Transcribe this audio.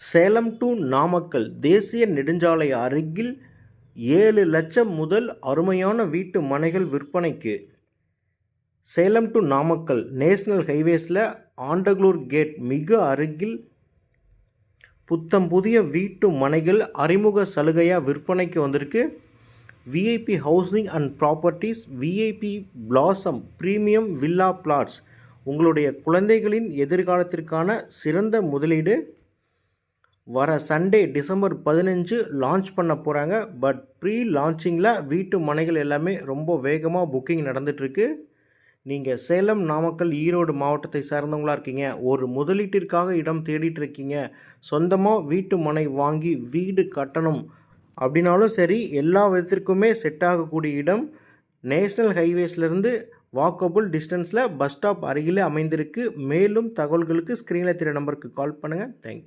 Salem to Namakkal தேசிய நெடுஞ்சாலை அருகில் 7 லட்சம் முதல் அருமையான வீட்டு மனைகள் விற்பனைக்கு. சேலம் டு நாமக்கல் நேஷனல் ஹைவேஸில் ஆண்டக்ளூர் கேட் மிக அருகில் புத்தம் புதிய வீட்டு மனைகள் அறிமுக சலுகையாக விற்பனைக்கு வந்திருக்கு. VIP housing and properties, VIP blossom premium villa flats. உங்களுடைய குழந்தைகளின் எதிர்காலத்திற்கான சிறந்த முதலீடு. வர சண்டே டிசம்பர் 15 லான்ச் பண்ண போகிறாங்க. பட் ப்ரீ லான்ச்சிங்கில் வீட்டு மனைகள் எல்லாமே ரொம்ப வேகமாக புக்கிங் நடந்துகிட்ருக்கு. நீங்கள் சேலம், நாமக்கல், ஈரோடு மாவட்டத்தை சார்ந்தவங்களாக இருக்கீங்க, ஒரு முதலீட்டிற்காக இடம் தேடிட்டு இருக்கீங்க, சொந்தமாக வீட்டு மனை வாங்கி வீடு கட்டணும் அப்படின்னாலும் சரி, எல்லா விதத்திற்குமே செட் ஆகக்கூடிய இடம். நேஷ்னல் ஹைவேஸ்லேருந்து வாக்கபிள் டிஸ்டன்ஸில் பஸ் ஸ்டாப் அருகிலே அமைந்திருக்கு. மேலும் தகவல்களுக்கு ஸ்க்ரீனில் தெரிய நம்பருக்கு கால் பண்ணுங்கள். தேங்க்யூ.